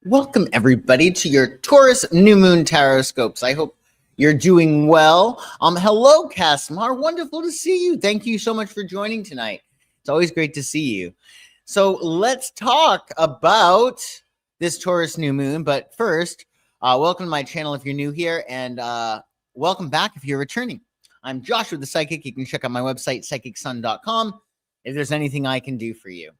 Welcome, everybody, to your Taurus New Moon Tarotscopes. I hope you're doing well. Hello, Casmar. Wonderful to see you. Thank you so much for joining tonight. It's always great to see you. So let's talk about this Taurus New Moon. But first, welcome to my channel if you're new here, and welcome back if you're returning. I'm Joshua the Psychic. You can check out my website, psychicsun.com, if there's anything I can do for you.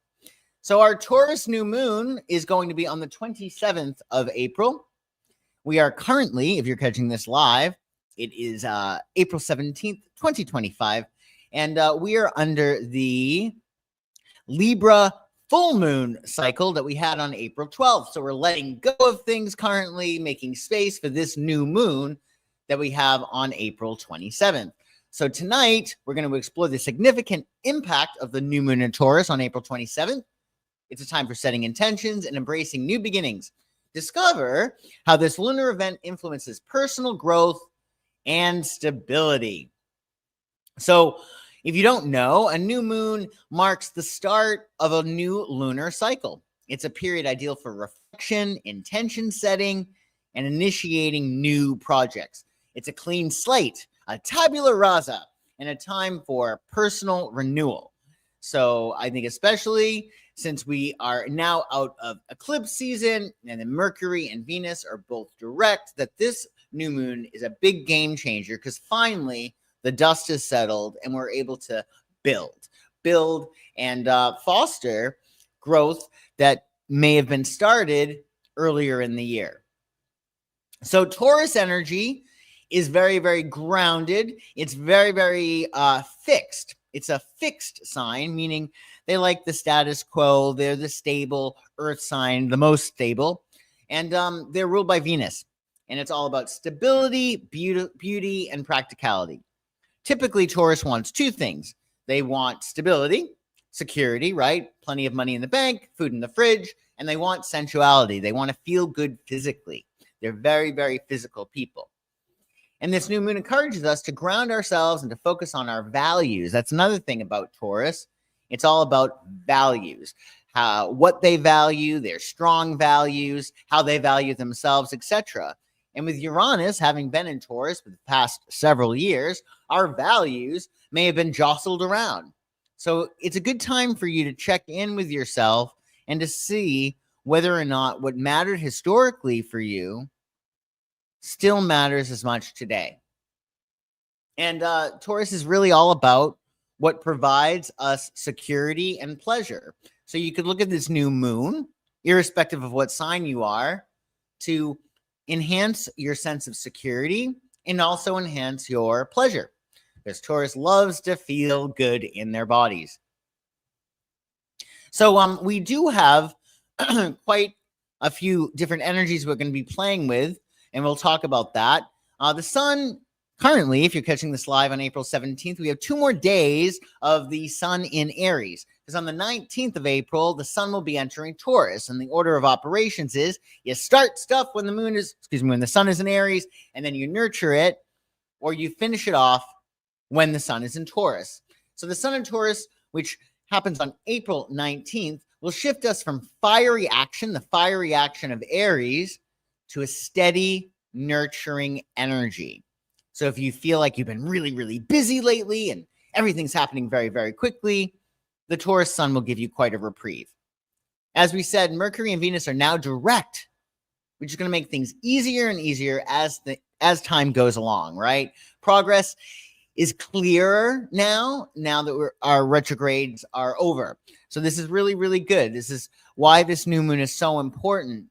So our Taurus New Moon is going to be on the 27th of April. We are currently, if you're catching this live, it is April 17th, 2025. And we are under the Libra full moon cycle that we had on April 12th. So we're letting go of things currently, making space for this new moon that we have on April 27th. So tonight, we're going to explore the significant impact of the new moon in Taurus on April 27th. It's a time for setting intentions and embracing new beginnings. Discover how this lunar event influences personal growth and stability. So, if you don't know, a new moon marks the start of a new lunar cycle. It's a period ideal for reflection, intention setting, and initiating new projects. It's a clean slate, a tabula rasa, and a time for personal renewal. So, I think especially since we are now out of eclipse season and then Mercury and Venus are both direct, that this new moon is a big game changer because finally the dust is settled and we're able to build and foster growth that may have been started earlier in the year. So Taurus energy is very, very grounded. It's very, very fixed. It's a fixed sign, meaning they like the status quo. They're the stable earth sign, the most stable. And they're ruled by Venus. And it's all about stability, beauty, and practicality. Typically, Taurus wants two things. They want stability, security, right? Plenty of money in the bank, food in the fridge. And they want sensuality. They want to feel good physically. They're very, very physical people. And this new moon encourages us to ground ourselves and to focus on our values. That's another thing about Taurus. It's all about values, what they value, their strong values, how they value themselves, etc. And with Uranus having been in Taurus for the past several years, our values may have been jostled around. So it's a good time for you to check in with yourself and to see whether or not what mattered historically for you still matters as much today. And Taurus is really all about what provides us security and pleasure. So you could look at this new moon, irrespective of what sign you are, to enhance your sense of security and also enhance your pleasure. Because Taurus loves to feel good in their bodies. So we do have quite a few different energies we're going to be playing with, and we'll talk about that. The sun, currently, if you're catching this live on April 17th, we have 2 more days of the sun in Aries. Because on the 19th of April, the sun will be entering Taurus. And the order of operations is you start stuff when when the sun is in Aries, and then you nurture it, or you finish it off when the sun is in Taurus. So the sun in Taurus, which happens on April 19th, will shift us from fiery action, the fiery action of Aries, to a steady, nurturing energy. So if you feel like you've been really, really busy lately and everything's happening very, very quickly, the Taurus sun will give you quite a reprieve. As we said, Mercury and Venus are now direct, which is going to make things easier and easier as time goes along, right? Progress is clearer now that our retrogrades are over. So this is really, really good. This is why this new moon is so important,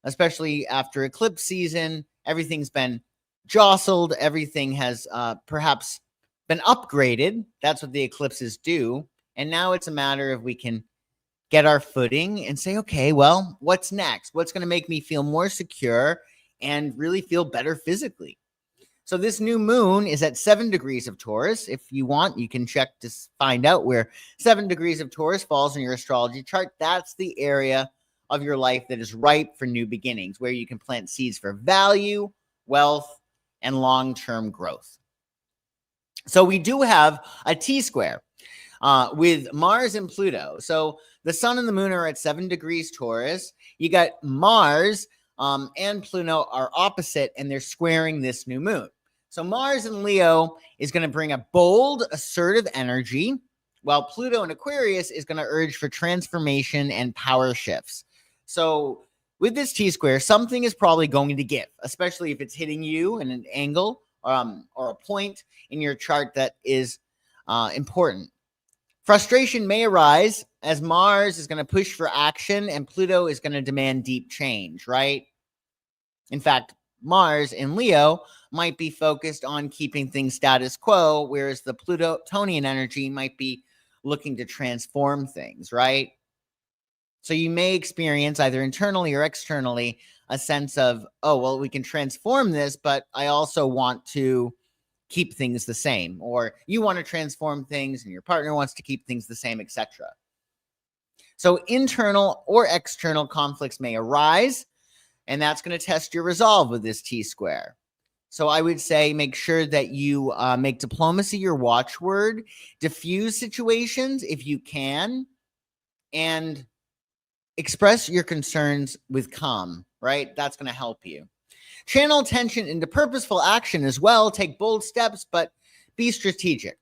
especially after eclipse season. Everything's been jostled. Everything has perhaps been upgraded. That's what the eclipses do. And now it's a matter of we can get our footing and say, okay, well, what's next? What's going to make me feel more secure and really feel better physically? So this new moon is at 7 degrees of Taurus. If you want, you can check to find out where 7 degrees of Taurus falls in your astrology chart. That's the area of your life that is ripe for new beginnings, where you can plant seeds for value, wealth, and long-term growth. So we do have a T-square with Mars and Pluto. So The sun and the moon are at 7 degrees Taurus. You got Mars and Pluto are opposite, and they're squaring this new moon. So Mars in Leo is going to bring a bold, assertive energy, while Pluto in Aquarius is going to urge for transformation and power shifts. So with this T-square, something is probably going to give, especially if it's hitting you in an angle or a point in your chart that is important. Frustration may arise as Mars is going to push for action and Pluto is going to demand deep change, right? In fact, Mars in Leo might be focused on keeping things status quo, whereas the Plutonian energy might be looking to transform things, right? So you may experience either internally or externally a sense of, oh, well, we can transform this, but I also want to keep things the same, or you want to transform things and your partner wants to keep things the same, etc. So internal or external conflicts may arise, and that's going to test your resolve with this T-square. So I would say make sure that you make diplomacy your watchword, diffuse situations if you can, and express your concerns with calm, right? That's going to help you. Channel attention into purposeful action as well. Take bold steps, but be strategic.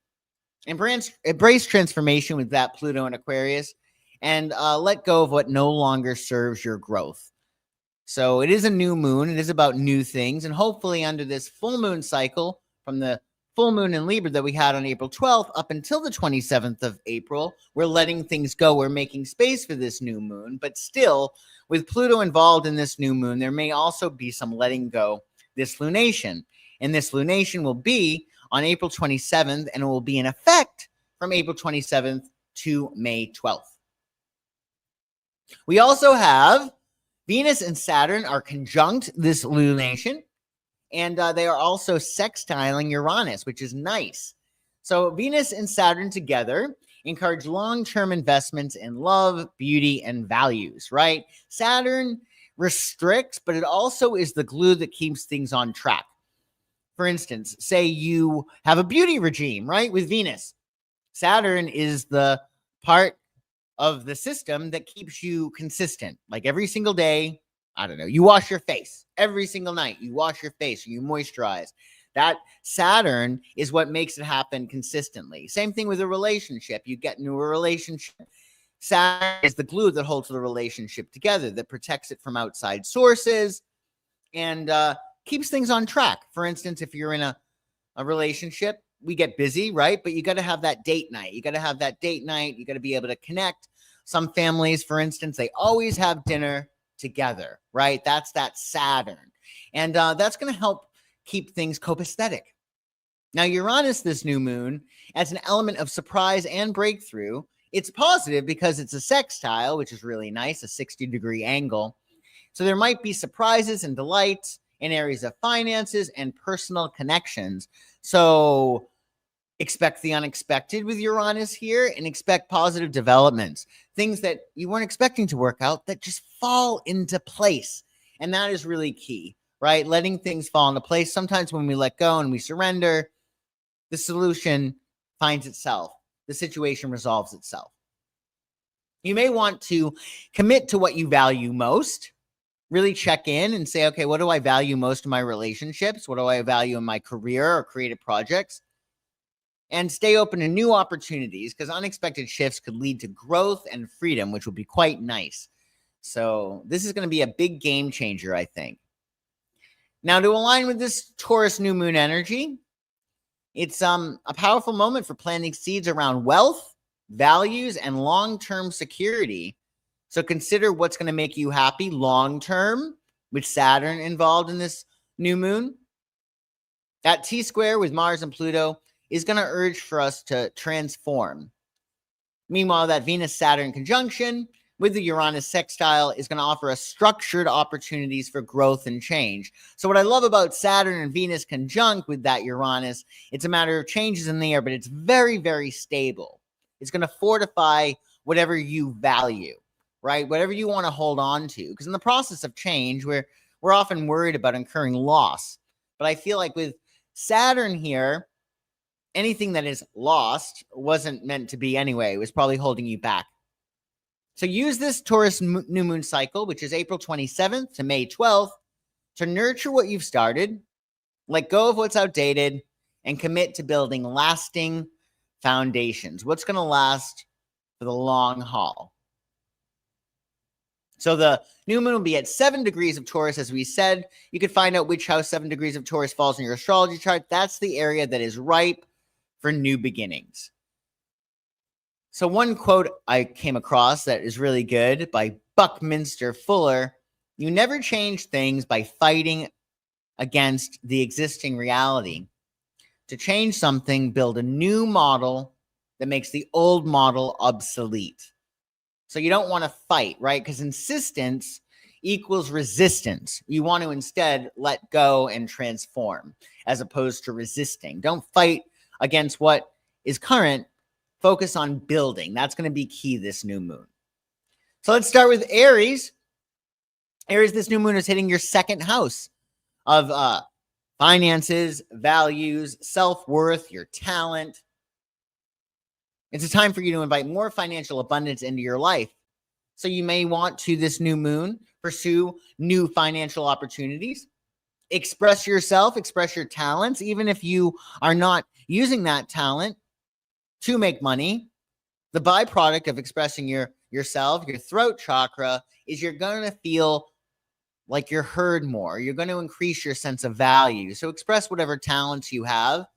Embrace transformation with that Pluto and Aquarius, and let go of what no longer serves your growth. So it is a new moon. It is about new things. And hopefully under this full moon cycle from the full moon in Libra that we had on April 12th up until the 27th of April, we're letting things go. We're making space for this new moon. But still, with Pluto involved in this new moon, there may also be some letting go this lunation. And this lunation will be on April 27th, and it will be in effect from April 27th to May 12th. We also have Venus and Saturn are conjunct this lunation, and they are also sextiling Uranus, which is nice. So Venus and Saturn together encourage long-term investments in love, beauty, and values, right? Saturn restricts, but it also is the glue that keeps things on track. For instance, say you have a beauty regime, right, with Venus. Saturn is the part of the system that keeps you consistent. Like every single day, I don't know, you wash your face. Every single night, you wash your face, you moisturize. That Saturn is what makes it happen consistently. Same thing with a relationship. You get into a relationship. Saturn is the glue that holds the relationship together, that protects it from outside sources and keeps things on track. For instance, if you're in a relationship, we get busy, right? But you got to have that date night. You got to have that date night. You got to be able to connect. Some families, for instance, they always have dinner together, right? That's that Saturn. And that's going to help keep things copacetic. Now, Uranus, this new moon, as an element of surprise and breakthrough, it's positive because it's a sextile, which is really nice, a 60-degree angle. So there might be surprises and delights in areas of finances and personal connections. So expect the unexpected with Uranus here and expect positive developments, things that you weren't expecting to work out that just fall into place. And that is really key, right? Letting things fall into place. Sometimes when we let go and we surrender, the solution finds itself. The situation resolves itself. You may want to commit to what you value most. Really check in and say, okay, what do I value most in my relationships? What do I value in my career or creative projects? And stay open to new opportunities because unexpected shifts could lead to growth and freedom, which would be quite nice. So this is going to be a big game changer, I think. Now, to align with this Taurus new moon energy, it's a powerful moment for planting seeds around wealth, values, and long-term security. So consider what's going to make you happy long-term with Saturn involved in this new moon. That T-square with Mars and Pluto is going to urge for us to transform. Meanwhile, that Venus-Saturn conjunction with the Uranus sextile is going to offer us structured opportunities for growth and change. So what I love about Saturn and Venus conjunct with that Uranus, it's a matter of changes in the air, but it's very, very stable. It's going to fortify whatever you value, right? Whatever you want to hold on to. Because in the process of change, we're often worried about incurring loss. But I feel like with Saturn here, anything that is lost wasn't meant to be anyway. It was probably holding you back. So use this Taurus new moon cycle, which is April 27th to May 12th, to nurture what you've started, let go of what's outdated, and commit to building lasting foundations. What's going to last for the long haul? So the new moon will be at 7 degrees of Taurus, as we said. You could find out which house 7 degrees of Taurus falls in your astrology chart. That's the area that is ripe for new beginnings. So one quote I came across that is really good by Buckminster Fuller: "You never change things by fighting against the existing reality. To change something, build a new model that makes the old model obsolete." So you don't want to fight, right? Because insistence equals resistance. You want to instead let go and transform as opposed to resisting. Don't fight against what is current. Focus on building. That's going to be key this new moon. So let's start with Aries. Aries, this new moon is hitting your second house of finances, values, self-worth, your talent. It's a time for you to invite more financial abundance into your life. So you may want to, this new moon, pursue new financial opportunities. Express yourself, express your talents, even if you are not using that talent to make money. The byproduct of expressing yourself, your throat chakra, is you're going to feel like you're heard more. You're going to increase your sense of value. So express whatever talents you have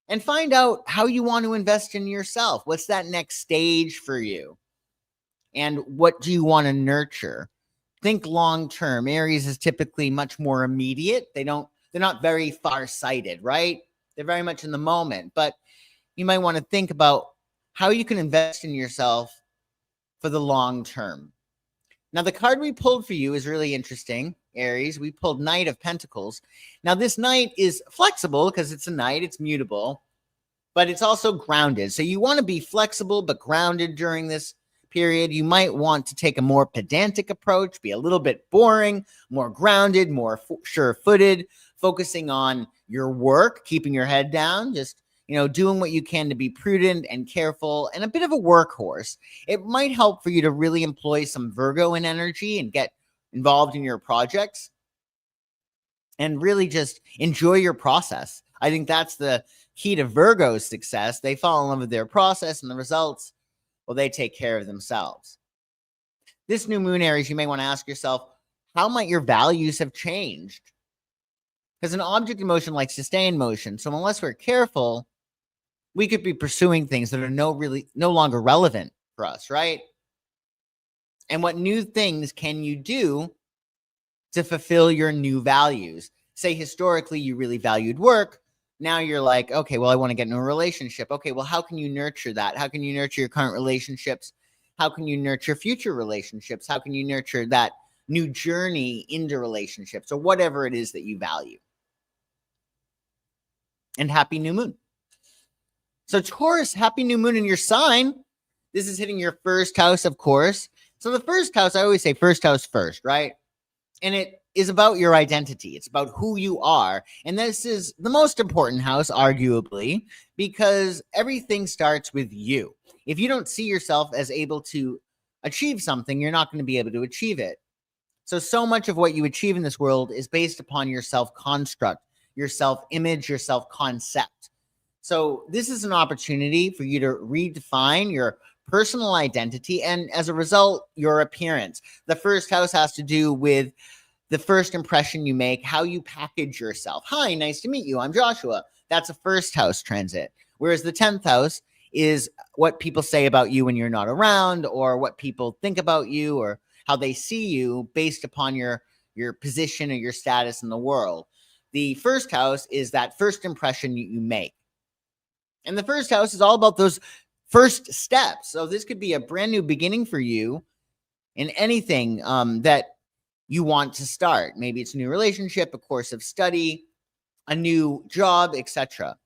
and find out how you want to invest in yourself. What's that next stage for you? And what do you want to nurture? Think long term. Aries is typically much more immediate. They're not very far-sighted, right? They're very much in the moment. But you might want to think about how you can invest in yourself for the long term. Now, the card we pulled for you is really interesting, Aries. We pulled Knight of Pentacles. Now, this Knight is flexible because it's a Knight. It's mutable, but it's also grounded. So you want to be flexible but grounded during this period. You might want to take a more pedantic approach, be a little bit boring, more grounded, more sure-footed, focusing on your work, keeping your head down, just doing what you can to be prudent and careful and a bit of a workhorse. It might help for you to really employ some Virgo in energy and get involved in your projects and really just enjoy your process. I think that's the key to Virgo's success. They fall in love with their process, and the results, well, they take care of themselves. This new moon, Aries, you may want to ask yourself, how might your values have changed? Because an object in motion likes to stay in motion. So unless we're careful, we could be pursuing things that are no longer relevant for us, right? And what new things can you do to fulfill your new values? Say historically you really valued work. Now you're like, okay, well, I want to get into a relationship. Okay, well, how can you nurture that? How can you nurture your current relationships? How can you nurture future relationships? How can you nurture that new journey into relationships or whatever it is that you value? And happy new moon. So Taurus, happy new moon in your sign. This is hitting your first house, of course. So the first house, I always say first house first, right? And it is about your identity. It's about who you are. And this is the most important house, arguably, because everything starts with you. If you don't see yourself as able to achieve something, you're not going to be able to achieve it. So much of what you achieve in this world is based upon your self-construct, your self-image, your self-concept. So this is an opportunity for you to redefine your personal identity and, as a result, your appearance. The first house has to do with the first impression you make, how you package yourself. Hi, nice to meet you. I'm Joshua. That's a first house transit. Whereas the 10th house is what people say about you when you're not around, or what people think about you, or how they see you based upon your position or your status in the world. The first house is that first impression you make. And the first house is all about those first steps. So this could be a brand new beginning for you in anything that you want to start. Maybe it's a new relationship, a course of study, a new job, etc.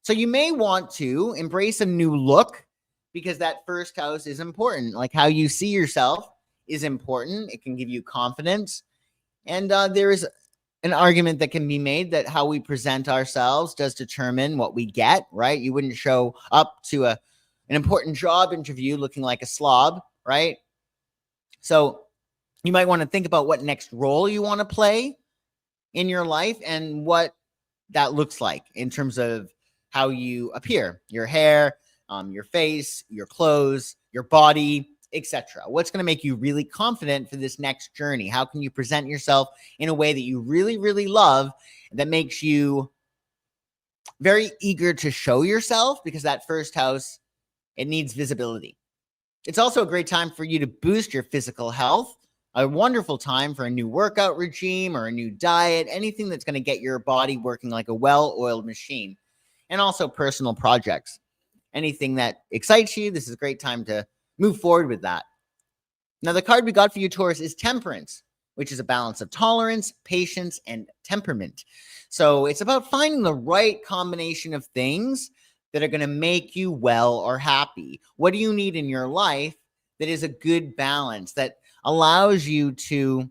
So you may want to embrace a new look, because that first house is important. Like how you see yourself is important. It can give you confidence. And there is an argument that can be made that how we present ourselves does determine what we get, right? You wouldn't show up to an important job interview looking like a slob, right? So you might want to think about what next role you want to play in your life and what that looks like in terms of how you appear, your hair, your face, your clothes, your body, etc. What's going to make you really confident for this next journey? How can you present yourself in a way that you really, really love, that makes you very eager to show yourself? Because that first house, it needs visibility. It's also a great time for you to boost your physical health, a wonderful time for a new workout regime or a new diet, anything that's going to get your body working like a well-oiled machine, and also personal projects. Anything that excites you, this is a great time to move forward with that. Now, the card we got for you, Taurus, is Temperance, which is a balance of tolerance, patience, and temperament. So it's about finding the right combination of things that are going to make you well or happy. What do you need in your life that is a good balance, that allows you to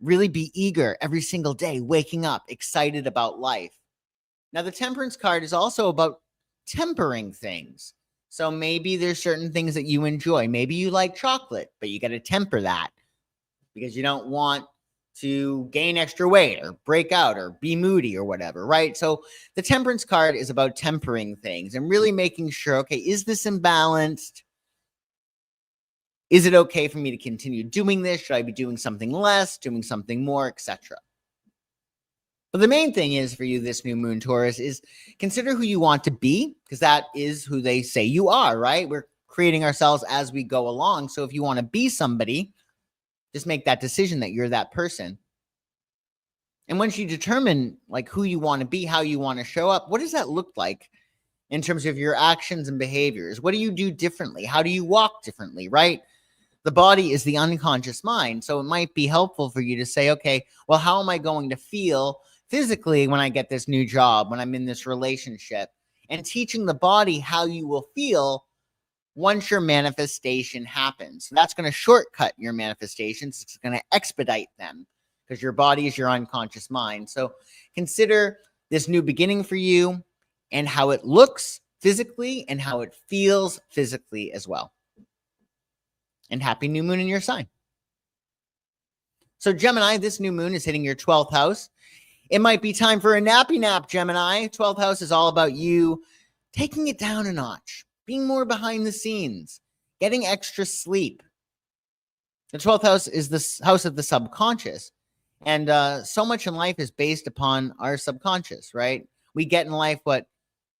really be eager every single day, waking up excited about life? Now, the Temperance card is also about tempering things. So maybe there's certain things that you enjoy. Maybe you like chocolate, but you got to temper that because you don't want to gain extra weight or break out or be moody or whatever, right? So the Temperance card is about tempering things and really making sure, okay, is this imbalanced? Is it okay for me to continue doing this? Should I be doing something less, doing something more, etc.? But the main thing is for you, this new moon, Taurus, is consider who you want to be, because that is who they say you are, right? We're creating ourselves as we go along. So if you want to be somebody, just make that decision that you're that person. And once you determine like who you want to be, how you want to show up, what does that look like in terms of your actions and behaviors? What do you do differently? How do you walk differently, right? The body is the unconscious mind. So it might be helpful for you to say, okay, well, how am I going to feel physically when I get this new job, when I'm in this relationship? And teaching the body how you will feel once your manifestation happens. So that's going to shortcut your manifestations. It's going to expedite them because your body is your unconscious mind. So consider this new beginning for you and how it looks physically and how it feels physically as well. And happy new moon in your sign. So Gemini, this new moon is hitting your 12th house. It might be time for a nappy nap, Gemini. 12th house is all about you taking it down a notch, being more behind the scenes, getting extra sleep. The 12th house is the house of the subconscious. And so much in life is based upon our subconscious, right? We get in life what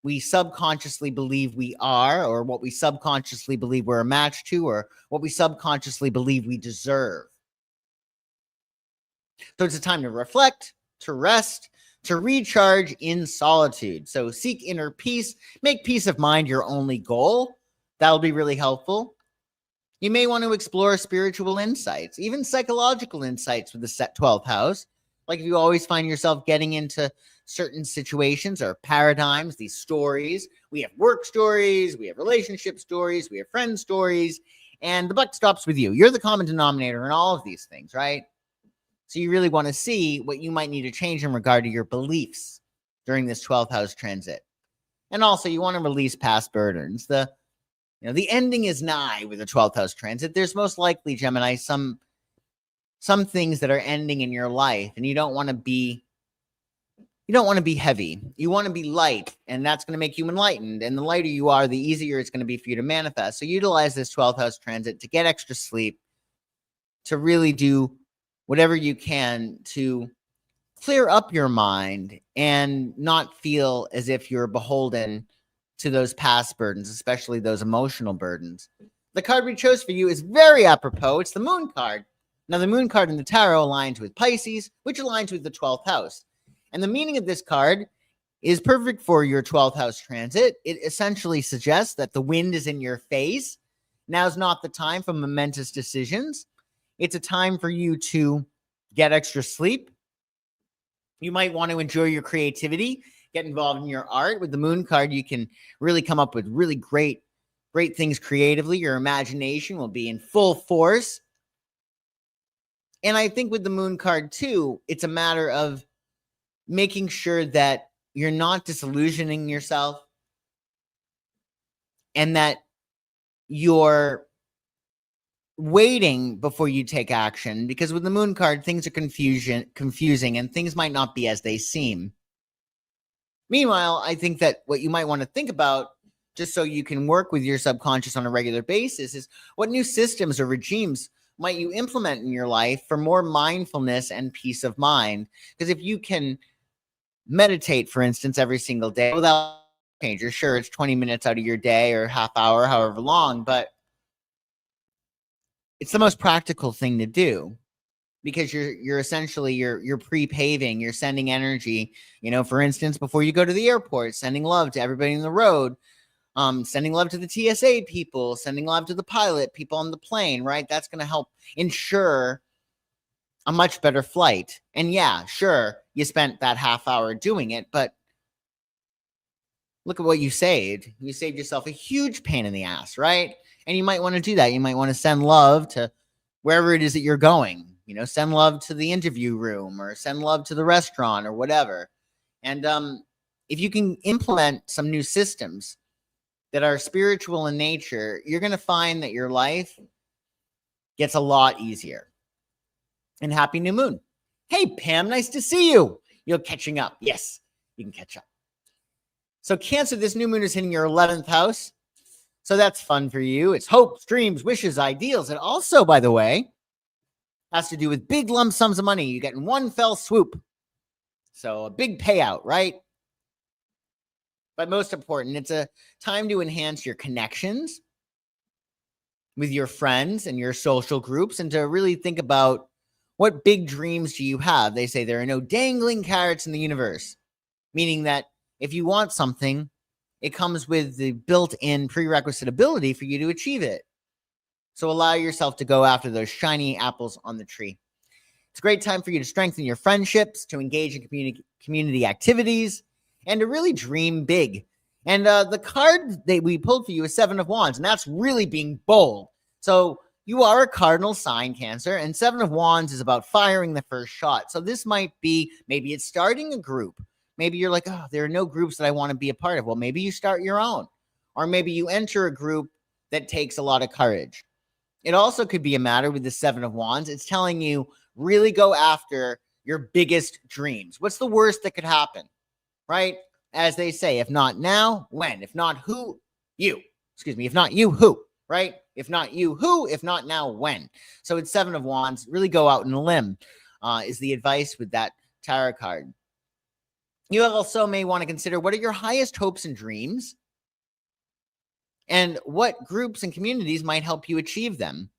we subconsciously believe we are, or what we subconsciously believe we're a match to, or what we subconsciously believe we deserve. So it's a time to reflect, to rest, to recharge in solitude. So seek inner peace, make peace of mind your only goal. That'll be really helpful. You may want to explore spiritual insights, even psychological insights with the 12th house. Like if you always find yourself getting into certain situations or paradigms, these stories. We have work stories, we have relationship stories, we have friend stories, and the buck stops with you. You're the common denominator in all of these things, right? So you really want to see what you might need to change in regard to your beliefs during this 12th house transit. And also you want to release past burdens. The ending is nigh with the 12th house transit. There's most likely, Gemini, some things that are ending in your life, and you don't want to be heavy. You want to be light, and that's going to make you enlightened. And the lighter you are, the easier it's going to be for you to manifest. So utilize this 12th house transit to get extra sleep, to really do whatever you can to clear up your mind and not feel as if you're beholden to those past burdens, especially those emotional burdens. The card we chose for you is very apropos. It's the Moon card. Now, the Moon card in the tarot aligns with Pisces, which aligns with the 12th house. And the meaning of this card is perfect for your 12th house transit. It essentially suggests that the wind is in your face. Now's not the time for momentous decisions. It's a time for you to get extra sleep. You might want to enjoy your creativity, get involved in your art. With the Moon card, you can really come up with really great things creatively. Your imagination will be in full force. And I think with the Moon card too, it's a matter of making sure that you're not disillusioning yourself and that you're waiting before you take action, because with the moon card, things are confusing and things might not be as they seem. Meanwhile, I think that what you might want to think about, just so you can work with your subconscious on a regular basis, is what new systems or regimes might you implement in your life for more mindfulness and peace of mind? Because if you can meditate, for instance, every single day without changes, sure, it's 20 minutes out of your day or half hour, however long, but it's the most practical thing to do, because you're essentially you're pre-paving, you're sending energy, for instance, before you go to the airport, sending love to everybody in the road, sending love to the TSA people, sending love to the pilot, people on the plane, right? That's going to help ensure a much better flight. And yeah, sure, you spent that half hour doing it, but look at what you saved. You saved yourself a huge pain in the ass, right? And you might want to do that. You might want to send love to wherever it is that you're going. Send love to the interview room, or send love to the restaurant, or whatever. And if you can implement some new systems that are spiritual in nature, you're going to find that your life gets a lot easier. And happy new moon. Hey, Pam, nice to see you. You're catching up. Yes, you can catch up. So Cancer, this new moon is hitting your 11th house. So that's fun for you. It's hopes, dreams, wishes, ideals. And also, by the way, has to do with big lump sums of money you get in one fell swoop. So a big payout, right? But most important, it's a time to enhance your connections with your friends and your social groups, and to really think about what big dreams do you have. They say there are no dangling carrots in the universe, meaning that if you want something, it comes with the built-in prerequisite ability for you to achieve it. So allow yourself to go after those shiny apples on the tree. It's a great time for you to strengthen your friendships, to engage in community activities, and to really dream big. And the card that we pulled for you is Seven of Wands, and that's really being bold. So you are a cardinal sign, Cancer, and Seven of Wands is about firing the first shot. So this might be, maybe it's starting a group. Maybe you're like, oh, there are no groups that I want to be a part of. Well, maybe you start your own. Or maybe you enter a group that takes a lot of courage. It also could be a matter with the Seven of Wands. It's telling you, really go after your biggest dreams. What's the worst that could happen, right? As they say, if not now, when? If not who? You. Excuse me. If not you, who? Right? If not you, who? If not now, when? So it's Seven of Wands. Really go out on a limb is the advice with that tarot card. You also may want to consider, what are your highest hopes and dreams? And what groups and communities might help you achieve them?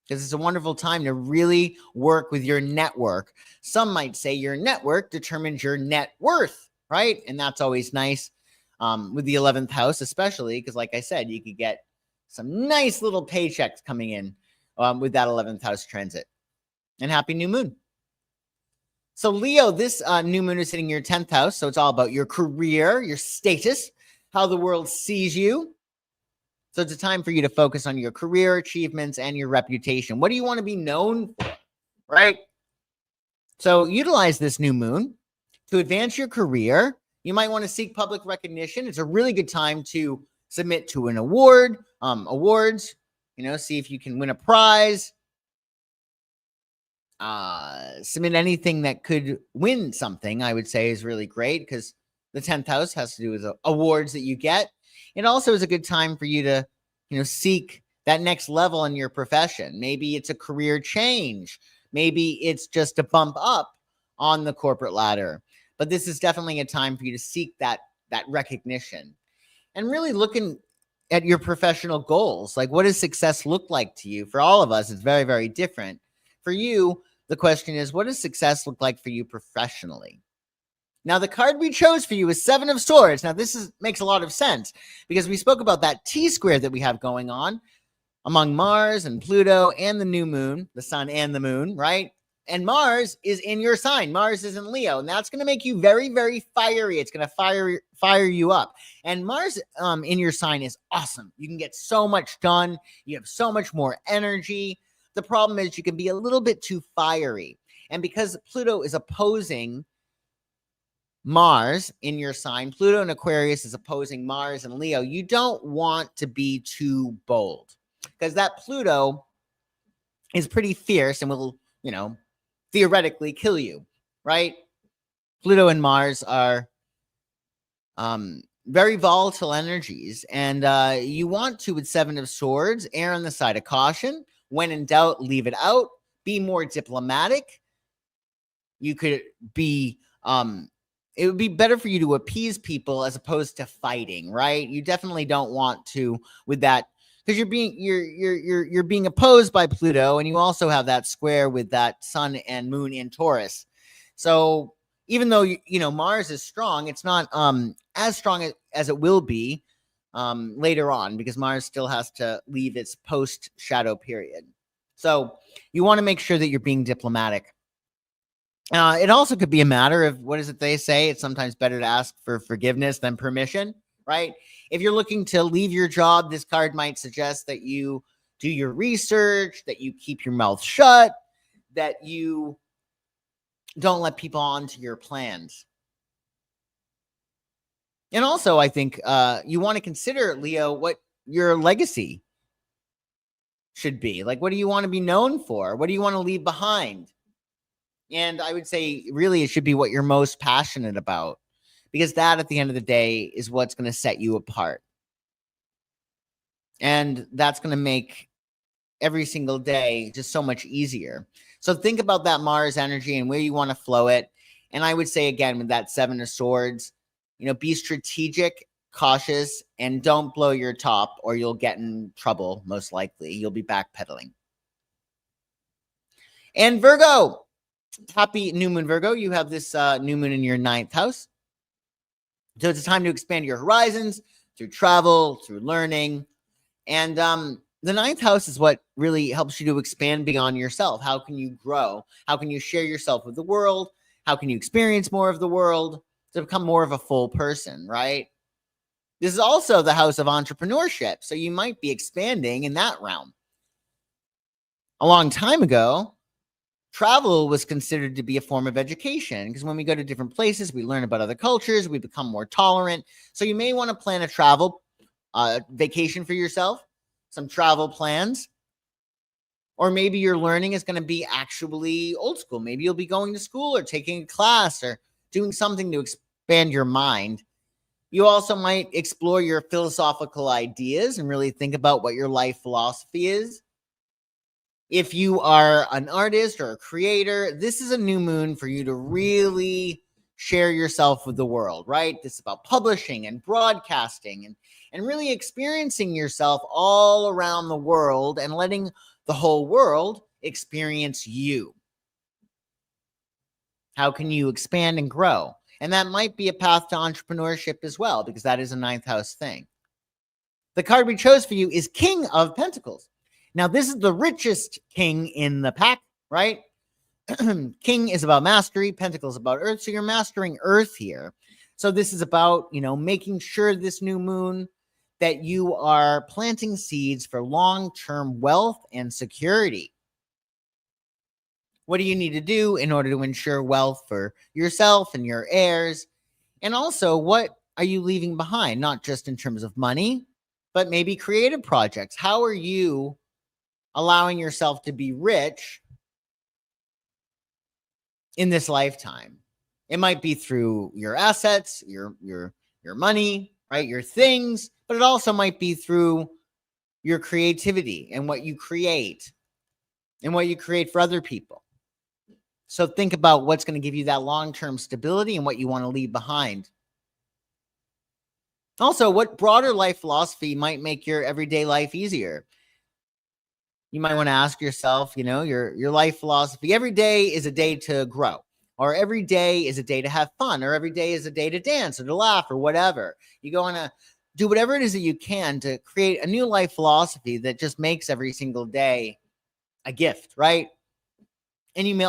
Because it's a wonderful time to really work with your network. Some might say your network determines your net worth, right? And that's always nice with the 11th house, especially because, like I said, you could get some nice little paychecks coming in with that 11th house transit. And happy new moon. So Leo, this new moon is hitting your 10th house. So it's all about your career, your status, how the world sees you. So it's a time for you to focus on your career achievements and your reputation. What do you want to be known for, right? So utilize this new moon to advance your career. You might want to seek public recognition. It's a really good time to submit to an awards, see if you can win a prize. Submit anything that could win something, I would say, is really great, because the 10th house has to do with awards that you get. It also is a good time for you to, seek that next level in your profession. Maybe it's a career change. Maybe it's just a bump up on the corporate ladder. But this is definitely a time for you to seek that recognition. And really looking at your professional goals. Like, what does success look like to you? For all of us, it's very, very different. For you, the question is, what does success look like for you professionally? Now, the card we chose for you is Seven of Swords. Now, this makes a lot of sense, because we spoke about that T-square that we have going on among Mars and Pluto and the new moon, the sun and the moon, right? And Mars is in your sign. Mars is in Leo, and that's going to make you very, very fiery. It's going to fire you up. And Mars in your sign is awesome. You can get so much done. You have so much more energy. The problem is you can be a little bit too fiery. And because Pluto is opposing Mars in your sign, Pluto and Aquarius is opposing Mars and Leo, you don't want to be too bold, because that Pluto is pretty fierce and will, theoretically kill you, right? Pluto and Mars are very volatile energies, and you want to, with Seven of Swords, err on the side of caution. When in doubt, leave it out. Be more diplomatic. You could be, it would be better for you to appease people as opposed to fighting, right? You definitely don't want to with that, because you're being opposed by Pluto, and you also have that square with that Sun and Moon in Taurus. So even though Mars is strong, it's not as strong as it will be later on, because Mars still has to leave its post shadow period. So you want to make sure that you're being diplomatic. It also could be a matter of, what is it they say? It's sometimes better to ask for forgiveness than permission, right? If you're looking to leave your job, this card might suggest that you do your research, that you keep your mouth shut, that you don't let people onto your plans. And also, I think you want to consider, Leo, what your legacy should be. Like, what do you want to be known for? What do you want to leave behind? And I would say, really, it should be what you're most passionate about, because that, at the end of the day, is what's going to set you apart. And that's going to make every single day just so much easier. So think about that Mars energy and where you want to flow it. And I would say, again, with that Seven of Swords, be strategic, cautious, and don't blow your top, or you'll get in trouble. Most likely you'll be backpedaling. And Virgo, happy new moon, Virgo. You have this new moon in your 9th house. So it's a time to expand your horizons through travel, through learning. And the 9th house is what really helps you to expand beyond yourself. How can you grow? How can you share yourself with the world? How can you experience more of the world to become more of a full person, right? This is also the house of entrepreneurship. So you might be expanding in that realm. A long time ago, travel was considered to be a form of education, because when we go to different places, we learn about other cultures, we become more tolerant. So you may want to plan a travel vacation for yourself, some travel plans. Or maybe your learning is going to be actually old school. Maybe you'll be going to school or taking a class or doing something to expand your mind. You also might explore your philosophical ideas and really think about what your life philosophy is. If you are an artist or a creator, this is a new moon for you to really share yourself with the world, right? This is about publishing and broadcasting and really experiencing yourself all around the world and letting the whole world experience you. How can you expand and grow? And that might be a path to entrepreneurship as well, because that is a 9th house thing. The card we chose for you is King of Pentacles. Now, this is the richest king in the pack, right? King is about mastery. Pentacles about earth. So you're mastering earth here. So this is about, making sure this new moon that you are planting seeds for long-term wealth and security. What do you need to do in order to ensure wealth for yourself and your heirs? And also, what are you leaving behind? Not just in terms of money, but maybe creative projects. How are you allowing yourself to be rich in this lifetime? It might be through your assets, your money, right? Your things, but it also might be through your creativity and what you create for other people. So think about what's going to give you that long-term stability and what you want to leave behind. Also, what broader life philosophy might make your everyday life easier? You might want to ask yourself, your life philosophy. Every day is a day to grow, or every day is a day to have fun, or every day is a day to dance or to laugh or whatever. You go on to do whatever it is that you can to create a new life philosophy that just makes every single day a gift, right? And you may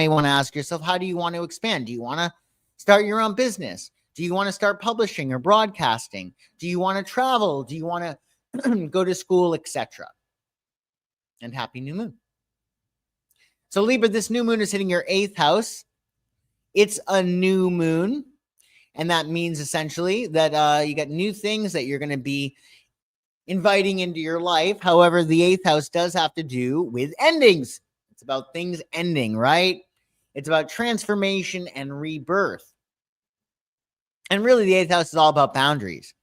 want to ask yourself, how do you want to expand? Do you want to start your own business? Do you want to start publishing or broadcasting? Do you want to travel? Do you want to go to school, etc.? And happy new moon. So Libra, this new moon is hitting your 8th house. It's a new moon. And that means essentially that you got new things that you're going to be inviting into your life. However, the 8th house does have to do with endings. It's about things ending, right? It's about transformation and rebirth. And really, the 8th house is all about boundaries.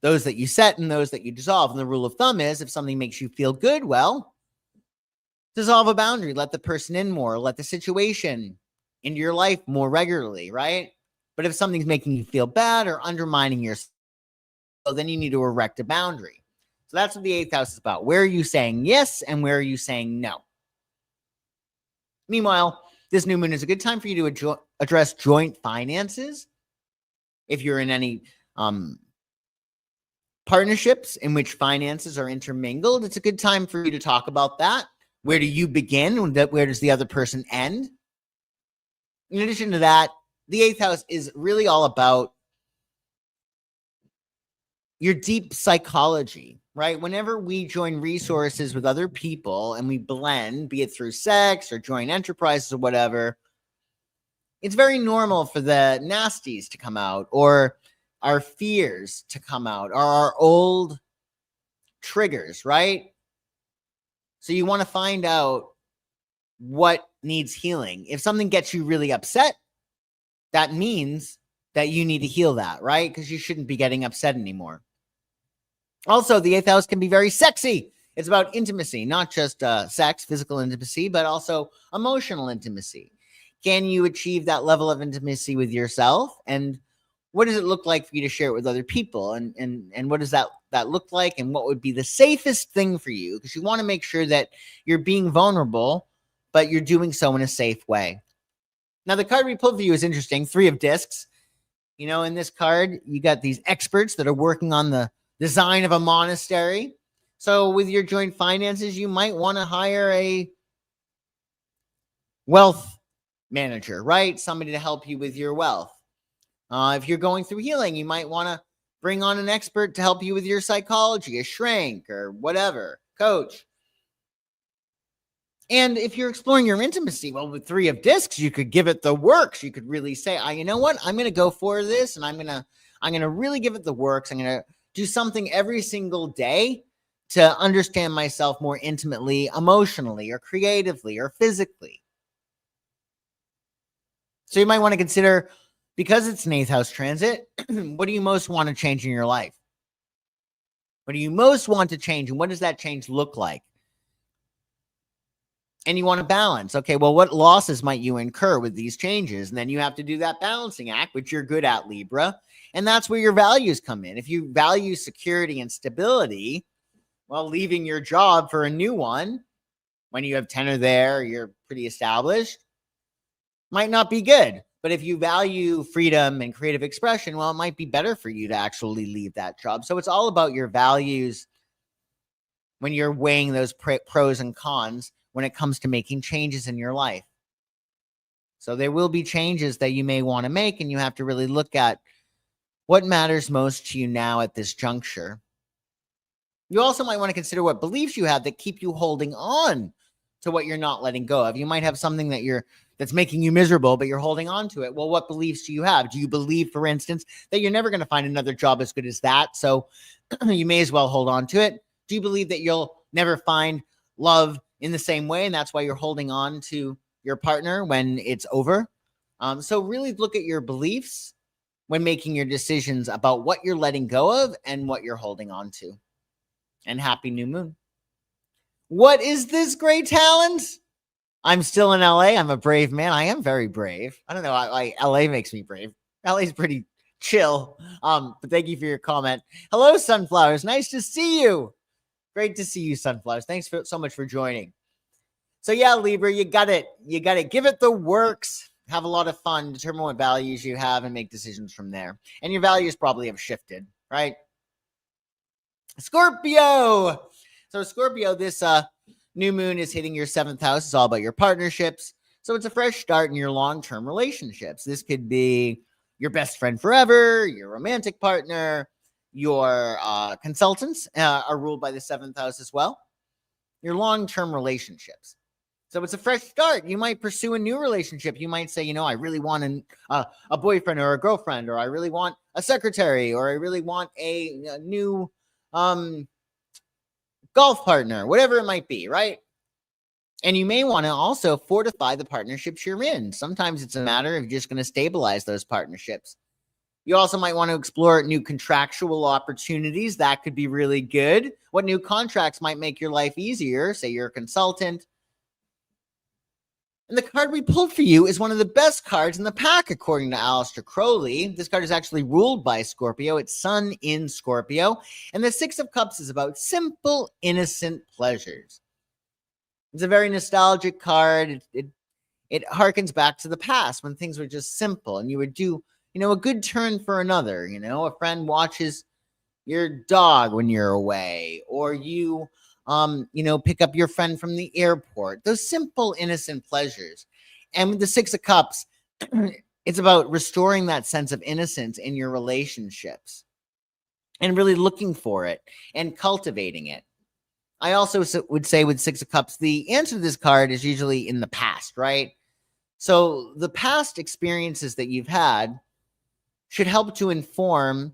Those that you set and those that you dissolve. And the rule of thumb is if something makes you feel good, well, dissolve a boundary. Let the person in more. Let the situation into your life more regularly, right? But if something's making you feel bad or undermining yourself, then you need to erect a boundary. So that's what the 8th house is about. Where are you saying yes and where are you saying no? Meanwhile, this new moon is a good time for you to address joint finances. If you're in any partnerships in which finances are intermingled, it's a good time for you to talk about that. Where do you begin? Where does the other person end? In addition to that, the 8th house is really all about your deep psychology, right? Whenever we join resources with other people and we blend, be it through sex or joint enterprises or whatever, it's very normal for the nasties to come out, or our fears to come out, or our old triggers, right? So you want to find out what needs healing. If something gets you really upset, that means that you need to heal that, right? Because you shouldn't be getting upset anymore. Also, the 8th house can be very sexy. It's about intimacy, not just sex, physical intimacy, but also emotional intimacy. Can you achieve that level of intimacy with yourself? And what does it look like for you to share it with other people? And what does that look like? And what would be the safest thing for you? Because you want to make sure that you're being vulnerable, but you're doing so in a safe way. Now, the card we pulled for you is interesting. 3 of discs. You know, in this card, you got these experts that are working on the design of a monastery. So with your joint finances, you might want to hire a wealth manager, right? Somebody to help you with your wealth. If you're going through healing, you might want to bring on an expert to help you with your psychology, a shrink or whatever, coach. And if you're exploring your intimacy, well, with 3 of discs, you could give it the works. You could really say, you know what? I'm going to go for this, and I'm going to really give it the works. I'm going to do something every single day to understand myself more intimately, emotionally, or creatively, or physically. So you might want to consider, because it's an 8th house transit, what do you most want to change in your life? What do you most want to change, and what does that change look like? And you want to balance. Okay, well, what losses might you incur with these changes? And then you have to do that balancing act, which you're good at, Libra. And that's where your values come in. If you value security and stability, well, leaving your job for a new one, when you have tenure there, you're pretty established, might not be good. But if you value freedom and creative expression, well, it might be better for you to actually leave that job. So it's all about your values when you're weighing those pros and cons when it comes to making changes in your life. So there will be changes that you may want to make, and you have to really look at what matters most to you now at this juncture. You also might want to consider what beliefs you have that keep you holding on to what you're not letting go of. You might have something that's making you miserable, but you're holding on to it. Well, what beliefs do you have? Do you believe, for instance, that you're never going to find another job as good as that? So you may as well hold on to it. Do you believe that you'll never find love in the same way, and that's why you're holding on to your partner when it's over? So really look at your beliefs when making your decisions about what you're letting go of and what you're holding on to. And happy new moon. What is this great talent? I'm still in LA. I'm a brave man. I am very brave. I don't know. LA makes me brave. LA is pretty chill. But thank you for your comment. Hello, sunflowers. Nice to see you. Great to see you, sunflowers. Thanks so much for joining. So yeah, Libra, you got it. You got it. Give it the works. Have a lot of fun. Determine what values you have and make decisions from there. And your values probably have shifted, right? Scorpio. So Scorpio, this new moon is hitting your 7th house. It's all about your partnerships. So it's a fresh start in your long-term relationships. This could be your best friend forever, your romantic partner, your consultants are ruled by the 7th house as well. Your long-term relationships. So it's a fresh start. You might pursue a new relationship. You might say, you know, I really want a boyfriend or a girlfriend, or I really want a secretary, or I really want a new golf partner, whatever it might be, right? And you may want to also fortify the partnerships you're in. Sometimes it's a matter of just going to stabilize those partnerships. You also might want to explore new contractual opportunities. That could be really good. What new contracts might make your life easier? Say you're a consultant. And the card we pulled for you is one of the best cards in the pack, according to Aleister Crowley. This card is actually ruled by Scorpio. It's Sun in Scorpio. And the Six of Cups is about simple, innocent pleasures. It's a very nostalgic card. It harkens back to the past when things were just simple and you would do, a good turn for another. A friend watches your dog when you're away, or you pick up your friend from the airport. Those simple, innocent pleasures. And with the Six of Cups, it's about restoring that sense of innocence in your relationships and really looking for it and cultivating it. I also would say with Six of Cups, the answer to this card is usually in the past, right? So the past experiences that you've had should help to inform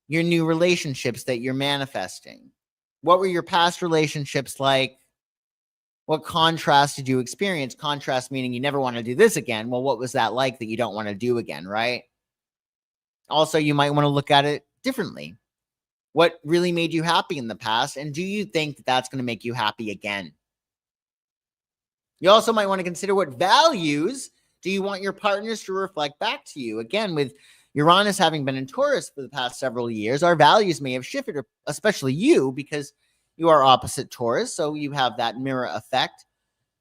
your new relationships that you're manifesting. What were your past relationships like? What contrast did you experience? Contrast meaning you never want to do this again. Well, what was that like that you don't want to do again, right? Also, you might want to look at it differently. What really made you happy in the past? And do you think that that's going to make you happy again? You also might want to consider what values do you want your partners to reflect back to you? Again, with Uranus having been in Taurus for the past several years, our values may have shifted, especially you, because you are opposite Taurus, so you have that mirror effect.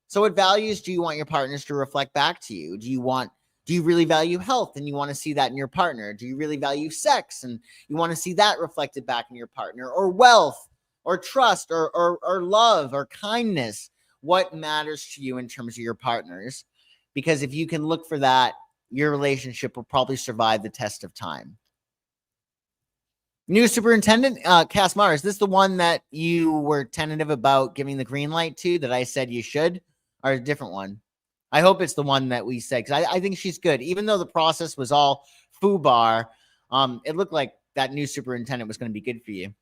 So what values do you want your partners to reflect back to you? Do you really value health and you want to see that in your partner? Do you really value sex and you want to see that reflected back in your partner? Or wealth, or trust, or love, or kindness? What matters to you in terms of your partners? Because if you can look for that, your relationship will probably survive the test of time. New superintendent, Casimar, is this the one that you were tentative about giving the green light to that I said you should, or a different one? I hope it's the one that we said, because I think she's good. Even though the process was all foobar, it looked like that new superintendent was going to be good for you.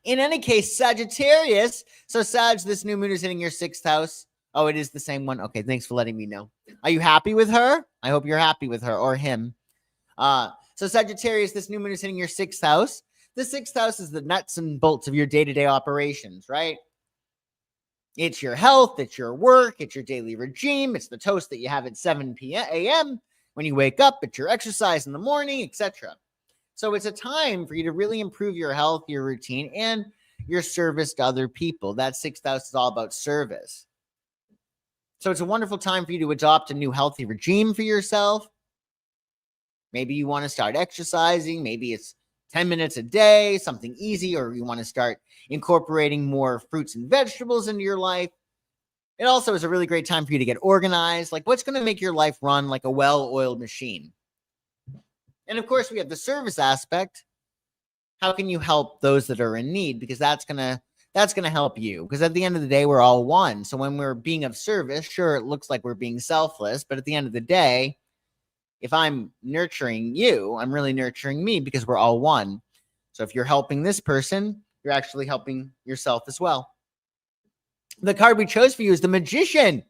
In any case, Sagittarius. So Sag, this new moon is hitting your 6th house. Oh, it is the same one. Okay, thanks for letting me know. Are you happy with her? I hope you're happy with her or him. So Sagittarius, this new moon is hitting your 6th house. The 6th house is the nuts and bolts of your day-to-day operations, right? It's your health, it's your work, it's your daily regime, it's the toast that you have at 7 a.m. when you wake up, it's your exercise in the morning, etc. So it's a time for you to really improve your health, your routine, and your service to other people. That 6th house is all about service. So it's a wonderful time for you to adopt a new healthy regime for yourself. Maybe you want to start exercising. Maybe it's 10 minutes a day, something easy, or you want to start incorporating more fruits and vegetables into your life. It also is a really great time for you to get organized. Like, what's going to make your life run like a well-oiled machine? And of course, we have the service aspect. How can you help those that are in need? Because that's going to help you. Because at the end of the day, we're all one. So when we're being of service, sure, it looks like we're being selfless, but at the end of the day, if I'm nurturing you, I'm really nurturing me because we're all one. So if you're helping this person, you're actually helping yourself as well. The card we chose for you is the Magician.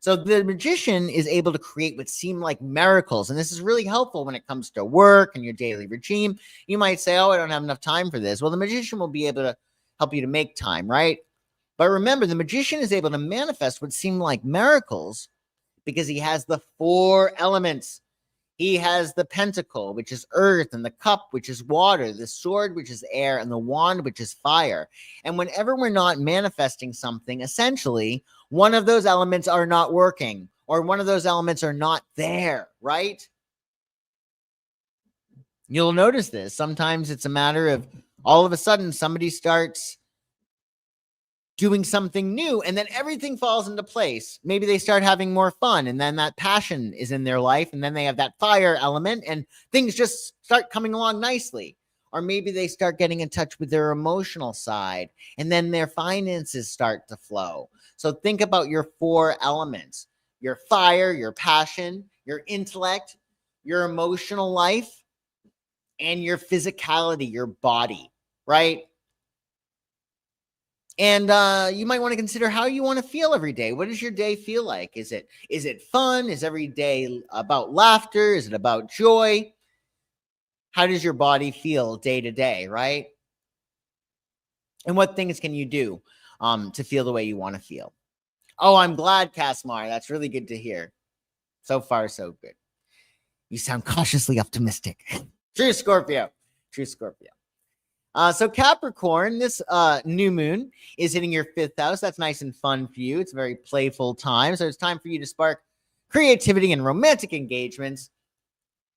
So the Magician is able to create what seem like miracles. And this is really helpful when it comes to work and your daily regime. You might say, oh, I don't have enough time for this. Well, the Magician will be able to help you to make time, right? But remember, the Magician is able to manifest what seem like miracles because he has the 4 elements. He has the pentacle, which is earth, and the cup, which is water, the sword, which is air, and the wand, which is fire. And whenever we're not manifesting something, essentially, one of those elements are not working, or one of those elements are not there, right? You'll notice this. Sometimes it's a matter of all of a sudden somebody starts doing something new and then everything falls into place. Maybe they start having more fun and then that passion is in their life and then they have that fire element and things just start coming along nicely. Or maybe they start getting in touch with their emotional side and then their finances start to flow. So think about your 4 elements: your fire, your passion, your intellect, your emotional life, and your physicality, your body, right? And you might want to consider how you want to feel every day. What does your day feel like? Is it fun? Is every day about laughter? Is it about joy? How does your body feel day to day, right? And what things can you do to feel the way you want to feel? Oh, I'm glad, Casmar. That's really good to hear. So far, so good. You sound cautiously optimistic. True Scorpio. True Scorpio. So Capricorn, this new moon is hitting your 5th house. That's nice and fun for you. It's a very playful time. So it's time for you to spark creativity and romantic engagements.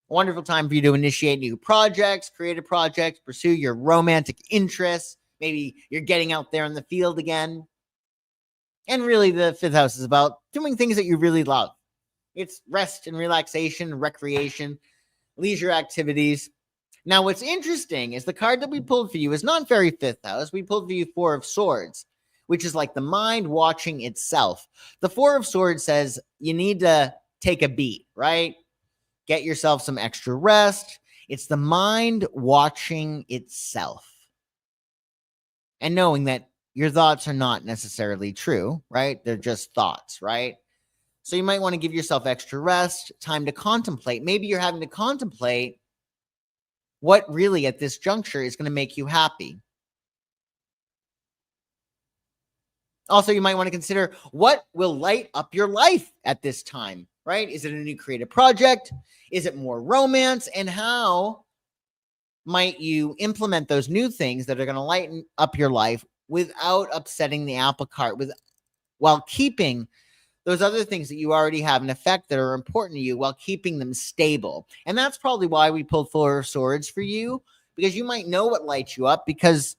A wonderful time for you to initiate new projects, creative projects, pursue your romantic interests. Maybe you're getting out there in the field again. And really, the 5th house is about doing things that you really love. It's rest and relaxation, recreation, leisure activities. Now, what's interesting is the card that we pulled for you is not very 5th house. We pulled for you 4 of Swords, which is like the mind watching itself. The 4 of Swords says you need to take a beat, right? Get yourself some extra rest. It's the mind watching itself and knowing that your thoughts are not necessarily true, right? They're just thoughts, right? So you might want to give yourself extra rest, time to contemplate. Maybe you're having to contemplate what really at this juncture is going to make you happy. Also, you might want to consider what will light up your life at this time, right? Is it a new creative project? Is it more romance? And how might you implement those new things that are going to lighten up your life without upsetting the apple cart, while keeping those other things that you already have an effect that are important to you, while keeping them stable? And that's probably why we pulled 4 of Swords for you, because you might know what lights you up, because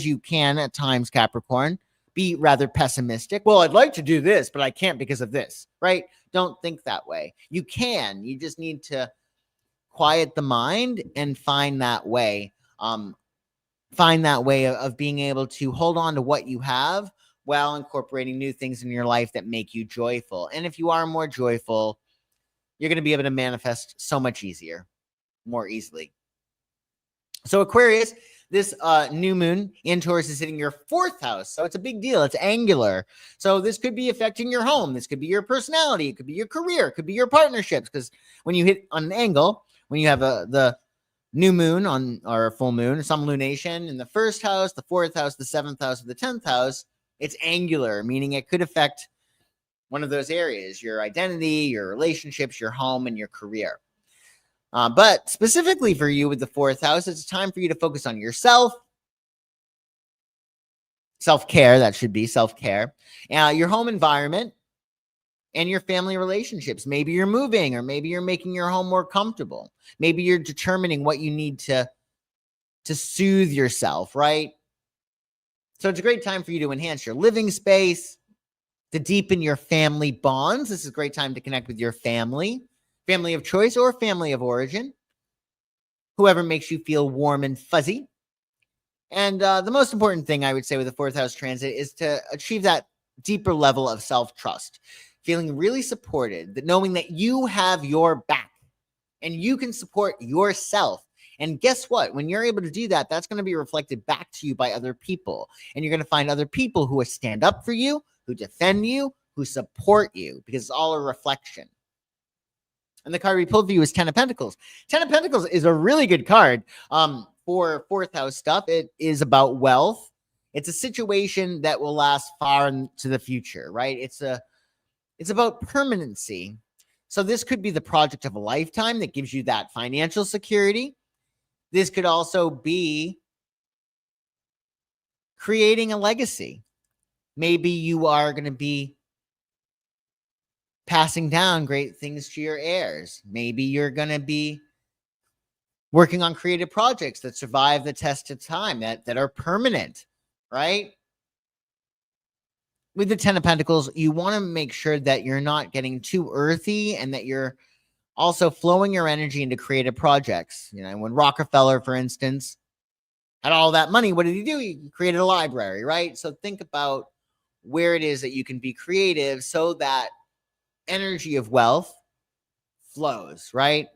you can at times, Capricorn, be rather pessimistic. Well, I'd like to do this, but I can't because of this, right? Don't think that way. You can. You just need to quiet the mind and find that way. Find that way of being able to hold on to what you have while incorporating new things in your life that make you joyful. And if you are more joyful, you're going to be able to manifest so much easier, more easily. So Aquarius, this new moon in Taurus is hitting your 4th house. So it's a big deal. It's angular. So this could be affecting your home. This could be your personality. It could be your career. It could be your partnerships. Because when you hit on an angle, when you have the new moon on, or a full moon, some lunation in the 1st house, the 4th house, the 7th house, or the 10th house, it's angular, meaning it could affect one of those areas: your identity, your relationships, your home, and your career. But specifically for you with the 4th house, it's time for you to focus on yourself. Self-care, that should be self-care. Your home environment and your family relationships. Maybe you're moving, or maybe you're making your home more comfortable. Maybe you're determining what you need to soothe yourself, right? So it's a great time for you to enhance your living space, to deepen your family bonds. This is a great time to connect with your family of choice or family of origin, whoever makes you feel warm and fuzzy. And the most important thing I would say with the 4th house transit is to achieve that deeper level of self-trust, feeling really supported, that knowing that you have your back and you can support yourself. And guess what? When you're able to do that, that's going to be reflected back to you by other people. And you're going to find other people who will stand up for you, who defend you, who support you, because it's all a reflection. And the card we pulled for you is 10 of Pentacles. 10 of Pentacles is a really good card for 4th house stuff. It is about wealth. It's a situation that will last far into the future, right? It's about permanency. So this could be the project of a lifetime that gives you that financial security. This could also be creating a legacy. Maybe you are going to be passing down great things to your heirs. Maybe you're going to be working on creative projects that survive the test of time, that are permanent, right? With the 10 of Pentacles, you want to make sure that you're not getting too earthy, and that you're also flowing your energy into creative projects. You know, when Rockefeller, for instance, had all that money, what did he do? He created a library, right? So think about where it is that you can be creative so that energy of wealth flows, right?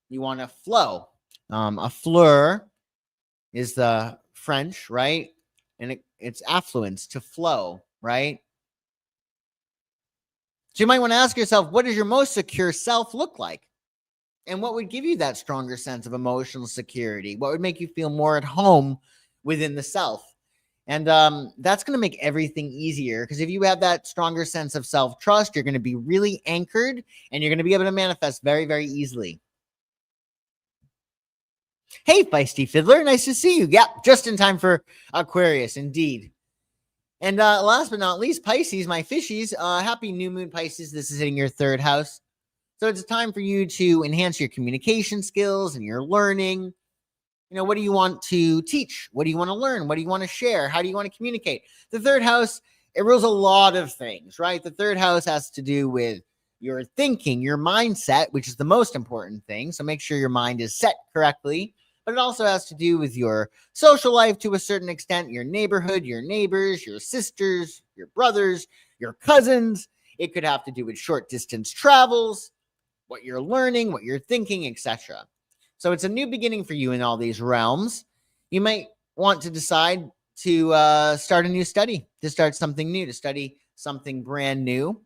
You want to flow. A fleur is the French, right? And it's affluence, to flow, right? So you might want to ask yourself, what does your most secure self look like? And what would give you that stronger sense of emotional security? What would make you feel more at home within the self? And that's going to make everything easier, because if you have that stronger sense of self-trust, you're going to be really anchored and you're going to be able to manifest very, very easily. Hey, Feisty Fiddler, nice to see you. Yep, just in time for Aquarius, indeed. And last but not least, Pisces, my fishies. Happy new moon, Pisces. This is hitting your third house. So it's a time for you to enhance your communication skills and your learning. You know, what do you want to teach? What do you want to learn? What do you want to share? How do you want to communicate? The third house, it rules a lot of things, right? The third house has to do with your thinking, your mindset, which is the most important thing. So make sure your mind is set correctly. But it also has to do with your social life to a certain extent, your neighborhood, your neighbors, your sisters, your brothers, your cousins. It could have to do with short distance travels, what you're learning, what you're thinking, etc. So it's a new beginning for you in all these realms. You might want to decide to start a new study, to start something new, to study something brand new.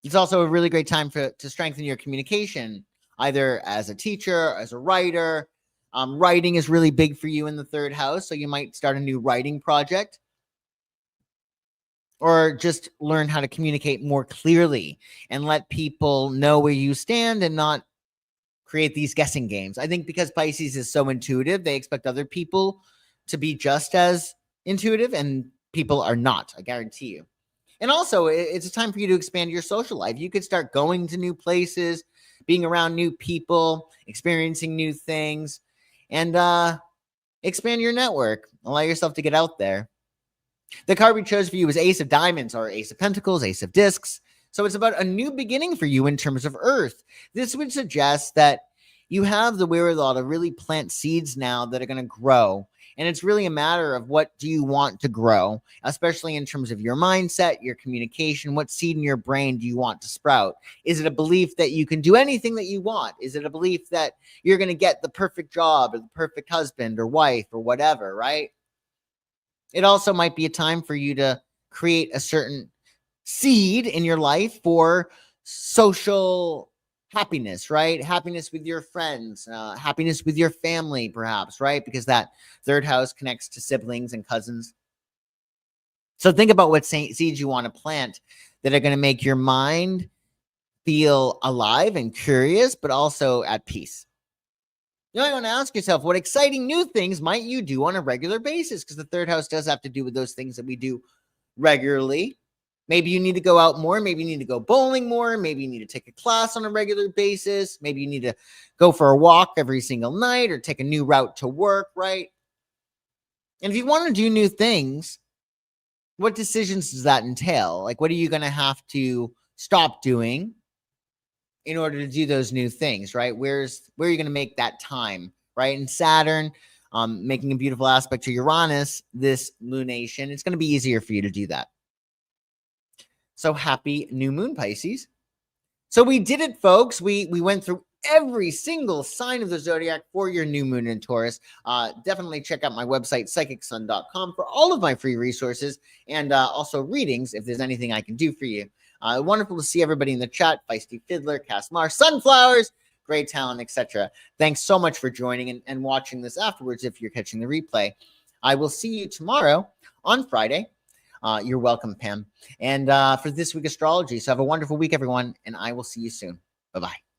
It's also a really great time to strengthen your communication, either as a teacher, as a writer. Writing is really big for you in the third house, so you might start a new writing project, or just learn how to communicate more clearly and let people know where you stand and not create these guessing games. I think because Pisces is so intuitive, they expect other people to be just as intuitive, and people are not, I guarantee you. And also, it's a time for you to expand your social life. You could start going to new places, being around new people, experiencing new things, and expand your network. Allow yourself to get out there. The card we chose for you is Ace of Diamonds, or Ace of Pentacles, Ace of Discs. So it's about a new beginning for you in terms of Earth. This would suggest that you have the wherewithal to really plant seeds now that are going to grow. And it's really a matter of, what do you want to grow, especially in terms of your mindset, your communication. What seed in your brain do you want to sprout? Is it a belief that you can do anything that you want? Is it a belief that you're going to get the perfect job or the perfect husband or wife or whatever, right? It also might be a time for you to create a certain seed in your life for social happiness, right? Happiness with your friends, happiness with your family, perhaps, right? Because that third house connects to siblings and cousins. So think about what seeds you want to plant that are going to make your mind feel alive and curious, but also at peace. You might want to ask yourself, what exciting new things might you do on a regular basis? Because the third house does have to do with those things that we do regularly. Maybe you need to go out more. Maybe you need to go bowling more. Maybe you need to take a class on a regular basis. Maybe you need to go for a walk every single night, or take a new route to work, right? And if you want to do new things, what decisions does that entail? Like, what are you going to have to stop doing in order to do those new things, right? Where are you going to make that time, right? And Saturn, making a beautiful aspect to Uranus this lunation, it's going to be easier for you to do that. So happy new moon, Pisces. So we did it, folks. We went through every single sign of the zodiac for your new moon in Taurus. Definitely check out my website, psychicsun.com, for all of my free resources, and also readings if there's anything I can do for you. Wonderful to see everybody in the chat. Feisty Fiddler, Casmar, Sunflowers, Great Talent, etc. Thanks so much for joining and watching this afterwards if you're catching the replay. I will see you tomorrow on Friday. You're welcome, Pam. And for this week astrology. So have a wonderful week, everyone, and I will see you soon. Bye-bye.